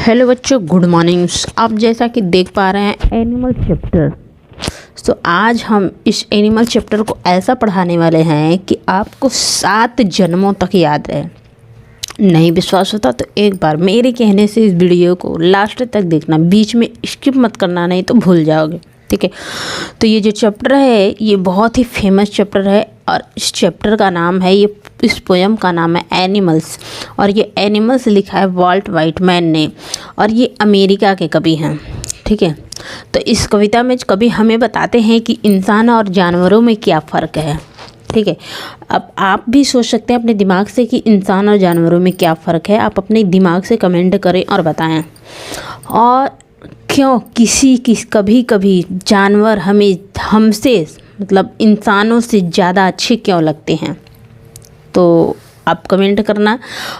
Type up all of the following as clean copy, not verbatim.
Hello बच्चों, good morning. आप जैसा कि देख पा रहे हैं एनिमल चैप्टर। तो आज हम इस एनिमल चैप्टर को ऐसा पढ़ाने वाले हैं कि आपको 7 जन्मों तक याद रहे। नहीं विश्वास होता तो एक बार मेरे कहने से इस वीडियो को लास्ट तक देखना, बीच में स्किप मत करना, नहीं तो भूल जाओगे। ठीक है, तो ये जो चैप्टर है ये बहुत ही फेमस चैप्टर है और इस चैप्टर का नाम है, इस पोयम का नाम है एनिमल्स। और ये एनिमल्स लिखा है वॉल्ट व्हाइटमैन ने और ये अमेरिका के कवि हैं। ठीक है, तो इस कविता में कवि हमें बताते हैं कि इंसान और जानवरों में क्या फ़र्क है। ठीक है, अब आप भी सोच सकते हैं अपने दिमाग से कि इंसान और जानवरों में क्या फ़र्क है। आप अपने दिमाग से कमेंट करें और बताएं। और क्यों कभी कभी जानवर हमसे मतलब इंसानों से ज़्यादा अच्छे क्यों लगते हैं, तो आप कमेंट करना।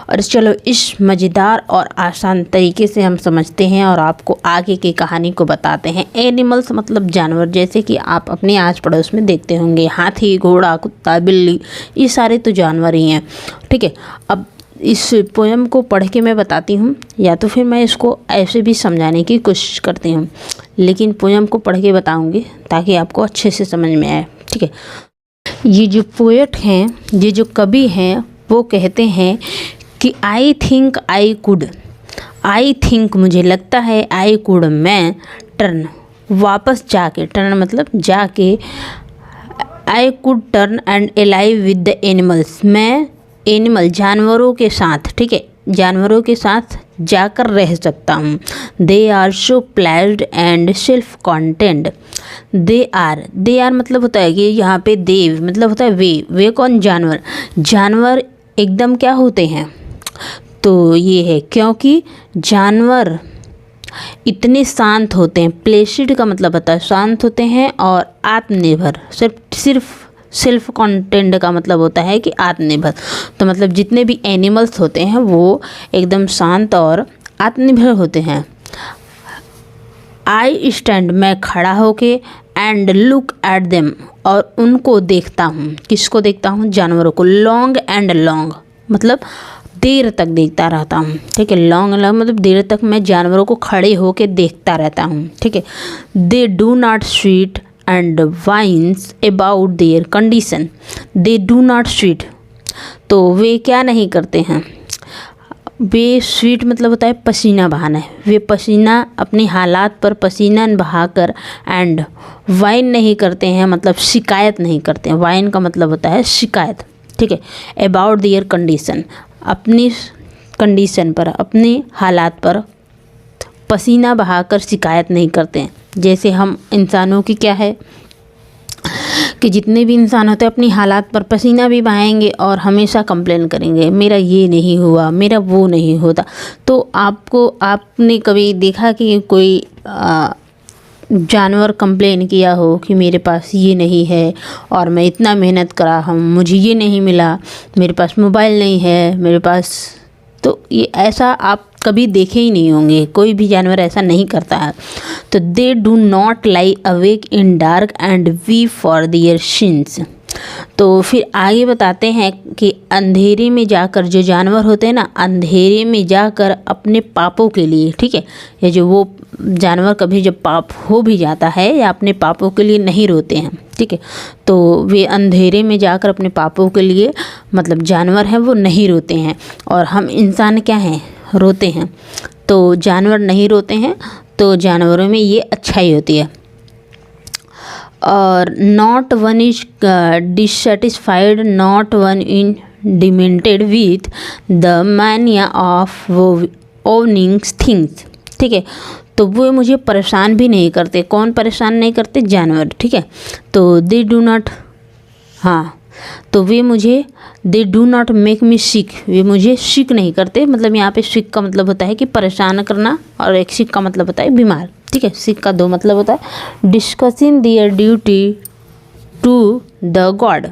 और चलो इस मज़ेदार और आसान तरीके से हम समझते हैं और आपको आगे की कहानी को बताते हैं। एनिमल्स मतलब जानवर, जैसे कि आप अपने आस पड़ोस में देखते होंगे, हाथी, घोड़ा, कुत्ता, बिल्ली, ये सारे तो जानवर ही हैं। ठीक है, अब इस पोएम को पढ़ के मैं बताती हूँ, या तो फिर मैं इसको ऐसे भी समझाने की कोशिश करती हूँ, लेकिन पोएम को पढ़ के बताऊँगी ताकि आपको अच्छे से समझ में आए। ठीक है, ये जो पोएट हैं, ये जो कवि हैं, वो कहते हैं कि आई थिंक मुझे लगता है, आई कुड मैं टर्न वापस जाके, टर्न मतलब जाके, I could turn and alive with the animals, मैं एनिमल जानवरों के साथ, ठीक है, जानवरों के साथ जाकर रह सकता हूँ। They are so pleased and self content. They are मतलब होता है कि यहाँ पे दे मतलब होता है वे कौन? जानवर एकदम क्या होते हैं, तो ये है क्योंकि जानवर इतने शांत होते हैं। प्लेसिड का मतलब होता है शांत होते हैं, और आत्मनिर्भर सिर्फ सेल्फ कॉन्टेंट का मतलब होता है कि आत्मनिर्भर। तो मतलब जितने भी एनिमल्स होते हैं वो एकदम शांत और आत्मनिर्भर होते हैं। आई स्टैंड मैं खड़ा होके, एंड लुक एट देम और उनको देखता हूँ। किसको देखता हूँ? जानवरों को। लॉन्ग मतलब देर तक देखता रहता हूँ। ठीक है, लॉन्ग मतलब देर तक मैं जानवरों को खड़े होके देखता रहता हूँ। ठीक है, they do not sweat and whines about their condition. They do not sweat, तो वे क्या नहीं करते हैं, वे स्वीट मतलब होता है पसीना बहाना है। वे पसीना अपने हालात पर पसीना बहाकर, एंड वाइन नहीं करते हैं मतलब शिकायत नहीं करते हैं। वाइन का मतलब होता है शिकायत। ठीक है, अबाउट देयर कंडीशन, अपनी कंडीशन पर, अपने हालात पर पसीना बहाकर शिकायत नहीं करते हैं। जैसे हम इंसानों की क्या है कि जितने भी इंसान होते हैं अपनी हालात पर पसीना भी बहाएंगे और हमेशा कंप्लेन करेंगे, मेरा ये नहीं हुआ, मेरा वो नहीं होता। तो आपने कभी देखा कि कोई जानवर कंप्लेन किया हो कि मेरे पास ये नहीं है और मैं इतना मेहनत करा हूँ, मुझे ये नहीं मिला, मेरे पास मोबाइल नहीं है, मेरे पास, तो ये ऐसा आप कभी देखे ही नहीं होंगे। कोई भी जानवर ऐसा नहीं करता है। तो they do not lie awake in dark and weep for their sins. तो फिर आगे बताते हैं कि अंधेरे में जाकर, जो जानवर होते हैं ना, अंधेरे में जाकर अपने पापों के लिए, ठीक है, या जो वो जानवर कभी जब पाप हो भी जाता है या अपने पापों के लिए नहीं रोते हैं। ठीक है, तो वे अंधेरे में जाकर अपने पापों के लिए, मतलब जानवर हैं वो नहीं रोते हैं, और हम इंसान क्या हैं, रोते हैं। तो जानवर नहीं रोते हैं, तो जानवरों में ये अच्छाई होती है। और not one is dissatisfied, not one in demented with the mania of owning things. ठीक है, तो वो मुझे परेशान भी नहीं करते। कौन परेशान नहीं करते? जानवर। ठीक है, तो दे डू नॉट, हाँ, तो they do not make me sick, वे मुझे सिक नहीं करते। मतलब यहाँ पे सिक का मतलब होता है कि परेशान करना, और एक सिक का मतलब होता है बीमार। ठीक है, सिक का 2 मतलब होता है। Discussing their duty to the God,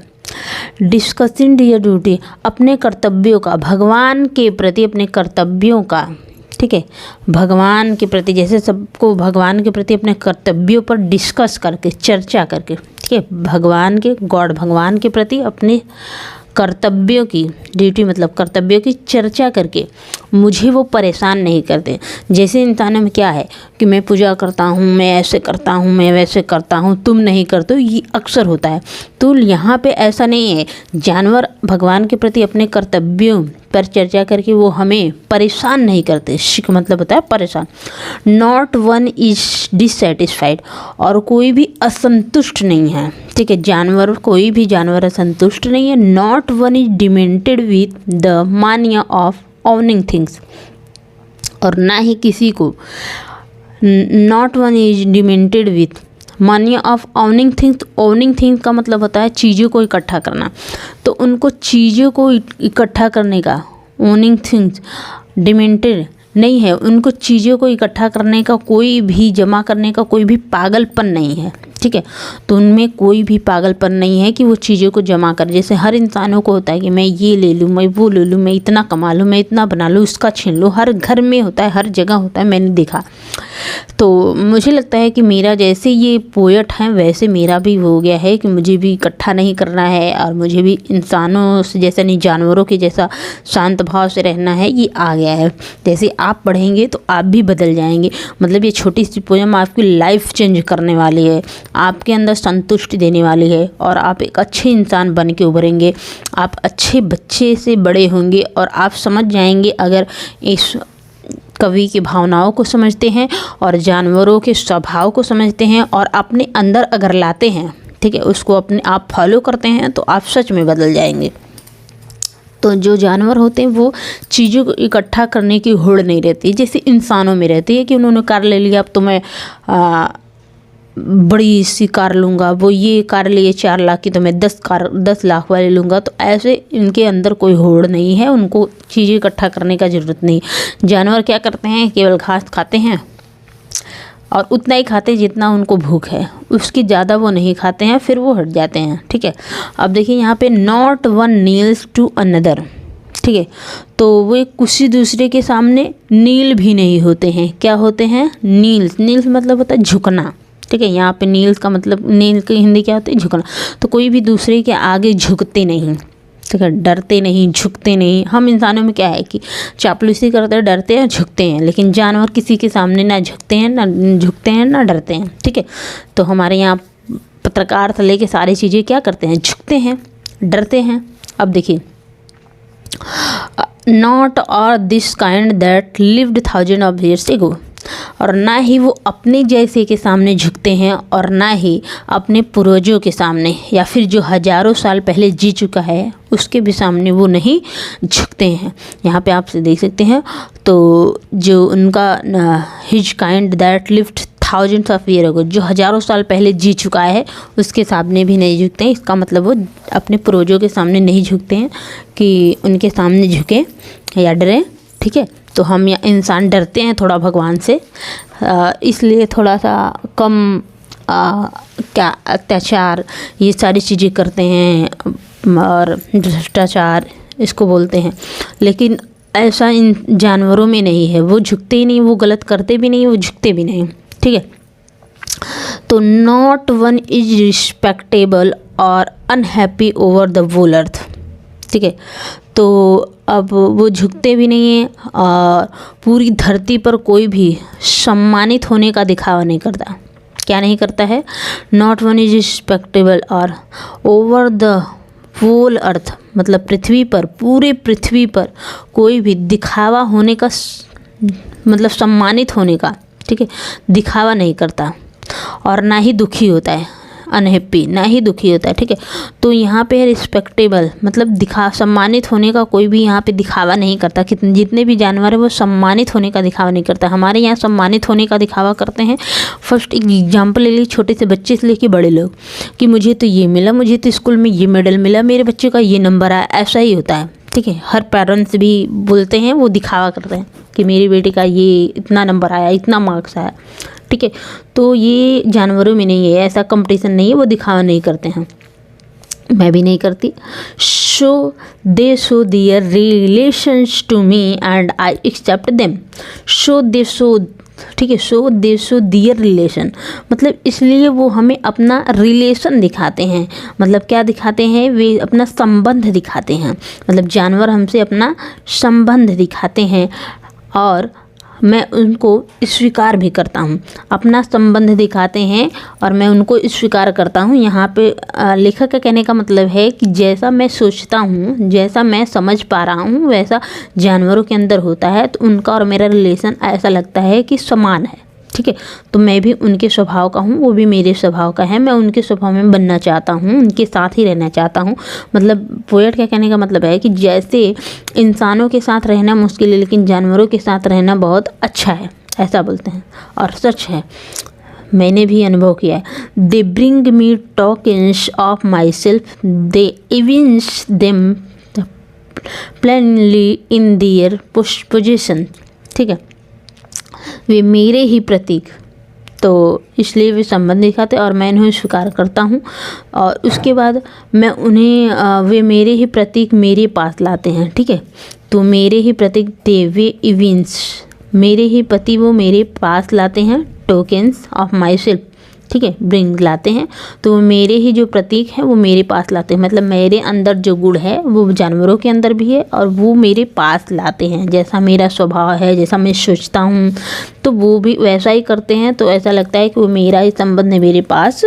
discussing their duty, अपने कर्तव्यों का, भगवान के प्रति अपने कर्तव्यों का। ठीक है, भगवान के प्रति, जैसे सबको भगवान के प्रति अपने कर्तव्यों पर डिस्कस करके, चर्चा करके। ठीक है, भगवान के प्रति अपने कर्तव्यों की, ड्यूटी मतलब कर्तव्यों की चर्चा करके मुझे वो परेशान नहीं करते। जैसे इंसानों में क्या है कि मैं पूजा करता हूँ, मैं ऐसे करता हूँ, मैं वैसे करता हूँ, तुम नहीं करते हो, ये अक्सर होता है। तो यहाँ पे ऐसा नहीं है। जानवर भगवान के प्रति अपने कर्तव्यों पर चर्चा करके वो हमें परेशान नहीं करते। शिक मतलब होता है परेशान। नॉट वन इज डिससेटिस्फाइड, और कोई भी असंतुष्ट नहीं है। ठीक है, जानवर, कोई भी जानवर असंतुष्ट नहीं है। Not one is demented with the मानिया ऑफ ओनिंग थिंग्स, और ना ही किसी को, not one is demented with मानिया of owning things. Owning things का मतलब होता है चीज़ों को इकट्ठा करना। तो उनको चीज़ों को इकट्ठा करने का, ओनिंग थिंग्स डिमेंटेड नहीं है। उनको चीज़ों को इकट्ठा करने का, कोई भी जमा करने का कोई भी पागलपन नहीं है। ठीक है, तो उनमें कोई भी पागलपन नहीं है कि वो चीज़ों को जमा कर। जैसे हर इंसानों को होता है कि मैं ये ले लूँ, मैं वो ले लूँ, मैं इतना कमा लूँ, मैं इतना बना लूँ, उसका छीन लूँ। हर घर में होता है, हर जगह होता है, मैंने देखा। तो मुझे लगता है कि मेरा जैसे ये पोएट है वैसे मेरा भी हो गया है कि मुझे भी इकट्ठा नहीं करना है, और मुझे भी इंसानों से जैसा नहीं, जानवरों के जैसा शांत भाव से रहना है, ये आ गया है। जैसे आप पढ़ेंगे तो आप भी बदल जाएंगे। मतलब ये छोटी सी पोएम आपकी लाइफ चेंज करने वाली है, आपके अंदर संतुष्टि देने वाली है, और आप एक अच्छे इंसान बन के उभरेंगे। आप अच्छे बच्चे से बड़े होंगे, और आप समझ जाएंगे, अगर इस कवि की भावनाओं को समझते हैं और जानवरों के स्वभाव को समझते हैं और अपने अंदर अगर लाते हैं, ठीक है, उसको अपने आप फॉलो करते हैं, तो आप सच में बदल जाएंगे। तो जो जानवर होते हैं वो चीज़ों को इकट्ठा करने की होड़ नहीं रहती, जैसे इंसानों में रहती है कि उन्होंने कार ले लिया, अब तो मैं बड़ी सी कार लूँगा, वो ये कार लिए 4 लाख की, तो मैं 10 लाख वाली लूँगा। तो ऐसे इनके अंदर कोई होड़ नहीं है, उनको चीज़ें इकट्ठा करने का ज़रूरत नहीं। जानवर क्या करते हैं, केवल घास खाते हैं, और उतना ही खाते हैं जितना उनको भूख है, उसकी ज़्यादा वो नहीं खाते हैं, फिर वो हट जाते हैं। ठीक है, अब देखिए यहाँ पे not one kneels to another. ठीक है, तो वो किसी दूसरे के सामने नील भी नहीं होते हैं। क्या होते हैं, नील्स। नील्स मतलब होता है झुकना। ठीक है, यहाँ पे नील्स का मतलब, नील की हिंदी क्या होती है, झुकना। तो कोई भी दूसरे के आगे झुकते नहीं। ठीक है, डरते नहीं, झुकते नहीं। हम इंसानों में क्या है कि चापलूसी करते हैं, डरते हैं, झुकते हैं, लेकिन जानवर किसी के सामने ना झुकते हैं, ना डरते हैं। ठीक है, तो हमारे यहाँ पत्रकार से लेके सारी चीज़ें क्या करते हैं, झुकते हैं, डरते हैं। अब देखिए, नॉट और this kind that lived 1000 of years ago, और ना ही वो अपने जैसे के सामने झुकते हैं, और ना ही अपने पूर्वजों के सामने, या फिर जो हज़ारों साल पहले जी चुका है उसके भी सामने वो नहीं झुकते हैं। यहाँ पे आप देख सकते हैं, तो जो उनका his kind that lived 1000 of years ago, जो हज़ारों साल पहले जी चुका है उसके सामने भी नहीं झुकते हैं। इसका मतलब वो अपने पूर्वजों के सामने नहीं झुकते हैं कि उनके सामने झुके या डरें। ठीक है, तो हम या इंसान डरते हैं थोड़ा भगवान से, इसलिए थोड़ा सा कम क्या अत्याचार ये सारी चीज़ें करते हैं, और भ्रष्टाचार इसको बोलते हैं। लेकिन ऐसा इन जानवरों में नहीं है, वो झुकते ही नहीं, वो गलत करते भी नहीं, वो झुकते भी नहीं। ठीक है, तो नॉट वन इज रिस्पेक्टेबल और unhappy over the whole earth. ठीक है, तो अब वो झुकते भी नहीं हैं, और पूरी धरती पर कोई भी सम्मानित होने का दिखावा नहीं करता। क्या नहीं करता है, नॉट वन इज रिस्पेक्टेबल और ओवर द होल अर्थ, मतलब पृथ्वी पर, पूरे पृथ्वी पर कोई भी दिखावा होने का, मतलब सम्मानित होने का, ठीक है, दिखावा नहीं करता, और ना ही दुखी होता है, अनहैप्पी, ना ही दुखी होता है। ठीक है, तो यहाँ पे है रिस्पेक्टेबल, मतलब सम्मानित होने का कोई भी यहाँ पे दिखावा नहीं करता। कितने जितने भी जानवर है वो सम्मानित होने का दिखावा नहीं करता। हमारे यहाँ सम्मानित होने का दिखावा करते हैं। फर्स्ट एक एग्जाम्पल ले लीजिए, छोटे से बच्चे से लेके बड़े लोग, कि मुझे तो ये मिला, मुझे तो स्कूल में ये मेडल मिला, मेरे बच्चे का ये नंबर आया, ऐसा ही होता है। ठीक है, हर पेरेंट्स भी बोलते हैं, वो दिखावा करते हैं कि मेरी बेटी का ये इतना नंबर आया, इतना मार्क्स आया। ठीक है, तो ये जानवरों में नहीं है, ऐसा कंपटीशन नहीं है, वो दिखावा नहीं करते हैं। मैं भी नहीं करती। So they show their relations to me and I accept them. So they show, ठीक है, so they show their relation, मतलब इसलिए वो हमें अपना रिलेशन दिखाते हैं। मतलब क्या दिखाते हैं, वे अपना संबंध दिखाते हैं। मतलब जानवर हमसे अपना संबंध दिखाते हैं और मैं उनको स्वीकार भी करता हूँ। अपना संबंध दिखाते हैं और मैं उनको स्वीकार करता हूँ। यहाँ पे लेखक का कहने का मतलब है कि जैसा मैं सोचता हूँ, जैसा मैं समझ पा रहा हूँ, वैसा जानवरों के अंदर होता है। तो उनका और मेरा रिलेशन ऐसा लगता है कि समान है, ठीक है। तो मैं भी उनके स्वभाव का हूँ, वो भी मेरे स्वभाव का है। मैं उनके स्वभाव में बनना चाहता हूँ, उनके साथ ही रहना चाहता हूँ। मतलब पोएट का कहने का मतलब है कि जैसे इंसानों के साथ रहना मुश्किल है, लेकिन जानवरों के साथ रहना बहुत अच्छा है, ऐसा बोलते हैं। और सच है, मैंने भी अनुभव किया है। They bring me talkings of myself, they evince them plainly in their position, ठीक है। वे मेरे ही प्रतीक, तो इसलिए वे संबंध दिखाते और मैं उन्हें स्वीकार करता हूँ। और उसके बाद मैं उन्हें वे मेरे ही प्रतीक मेरे पास लाते हैं, ठीक है। तो मेरे ही प्रतीक वे इवेंट्स, मेरे ही पति वो मेरे पास लाते हैं। टोकन्स ऑफ माई सेल्फ, ठीक है, ब्रिंग लाते हैं। तो वो मेरे ही जो प्रतीक है वो मेरे पास लाते हैं। मतलब मेरे अंदर जो गुण है वो जानवरों के अंदर भी है और वो मेरे पास लाते हैं। जैसा मेरा स्वभाव है, जैसा मैं सोचता हूँ, तो वो भी वैसा ही करते हैं। तो ऐसा लगता है कि वो मेरा ही संबंध मेरे पास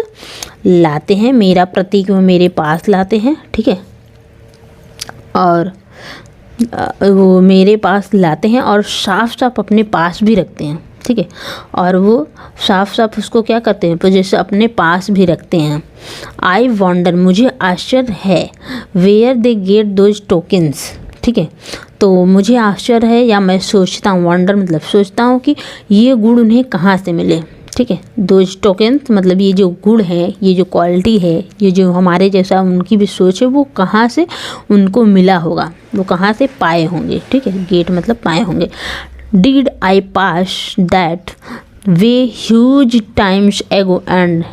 लाते हैं, मेरा प्रतीक वो मेरे पास लाते हैं, ठीक है। और वो मेरे पास लाते हैं और साफ साफ अपने पास भी रखते हैं, ठीक है। और वो साफ साफ उसको क्या करते हैं, तो जैसे अपने पास भी रखते हैं। आई वॉन्डर, मुझे आश्चर्य है। Where they get those tokens, ठीक है। तो मुझे आश्चर्य है या मैं सोचता हूँ, वॉन्डर मतलब सोचता हूँ कि ये गुण उन्हें कहाँ से मिले, ठीक है। दोज टोकन्स मतलब ये जो गुण है, ये जो क्वालिटी है, ये जो हमारे जैसा उनकी भी सोच है, वो कहाँ से उनको मिला होगा, वो कहाँ से पाए होंगे, ठीक है। गेट मतलब पाए होंगे। Did I pass that way huge times ago and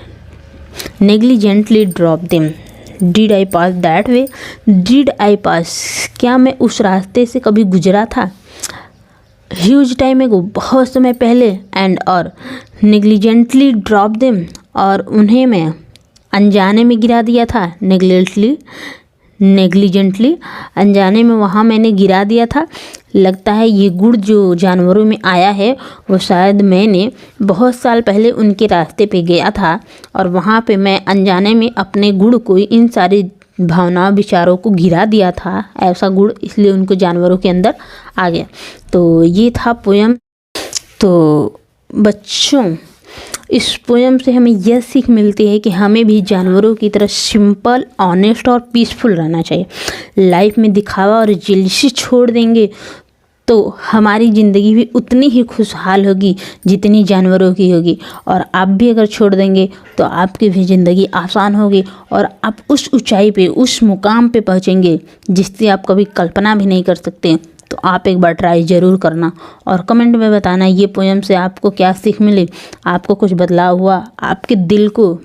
negligently drop them? Did I pass that way? Did I pass? क्या मैं उस रास्ते से कभी गुजरा था? Huge time ago, बहुत समय पहले, and और negligently drop them, और उन्हें मैं अनजाने में गिरा दिया था। नेग्लिजेंटली अनजाने में वहाँ मैंने गिरा दिया था। लगता है ये गुण जो जानवरों में आया है वो शायद मैंने बहुत साल पहले उनके रास्ते पे गया था और वहाँ पे मैं अनजाने में अपने गुण को, इन सारी भावनाओं विचारों को गिरा दिया था, ऐसा गुण, इसलिए उनको जानवरों के अंदर आ गया। तो ये था पोयम। तो बच्चों, इस पोयम से हमें यह सीख मिलती है कि हमें भी जानवरों की तरह सिंपल, ऑनेस्ट और पीसफुल रहना चाहिए। लाइफ में दिखावा और जेलसी छोड़ देंगे तो हमारी ज़िंदगी भी उतनी ही खुशहाल होगी जितनी जानवरों की होगी। और आप भी अगर छोड़ देंगे तो आपकी भी ज़िंदगी आसान होगी और आप उस ऊंचाई पे, उस मुकाम पे पहुंचेंगे जिससे आप कभी कल्पना भी नहीं कर सकते। तो आप एक बार ट्राई ज़रूर करना और कमेंट में बताना ये पोयम से आपको क्या सीख मिली, आपको कुछ बदलाव हुआ, आपके दिल को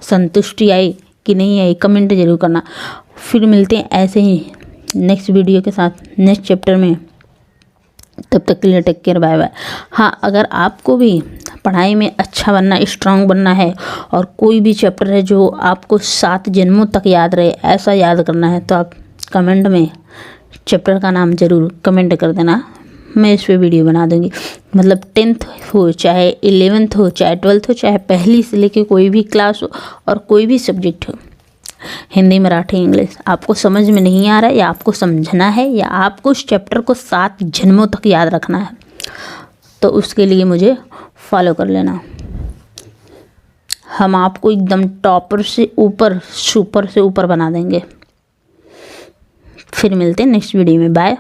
संतुष्टि आई कि नहीं आई, कमेंट ज़रूर करना। फिर मिलते हैं ऐसे ही नेक्स्ट वीडियो के साथ, नेक्स्ट चैप्टर में। तब तक के लिए टेक केयर, बाय बाय। हाँ, अगर आपको भी पढ़ाई में अच्छा बनना, स्ट्रांग बनना है और कोई भी चैप्टर है जो आपको 7 जन्मों तक याद रहे, ऐसा याद करना है, तो आप कमेंट में चैप्टर का नाम ज़रूर कमेंट कर देना, मैं इस पर वीडियो बना दूँगी। मतलब 10th हो, चाहे 11th हो, चाहे 12th हो, चाहे पहली से लेके कोई भी क्लास हो और कोई भी सब्जेक्ट हो, हिंदी, मराठी, इंग्लिश, आपको समझ में नहीं आ रहा है या आपको समझना है या आपको उस चैप्टर को 7 जन्मों तक याद रखना है, तो उसके लिए मुझे फॉलो कर लेना। हम आपको एकदम टॉपर से ऊपर, सुपर से ऊपर बना देंगे। फिर मिलते हैं नेक्स्ट वीडियो में, बाय।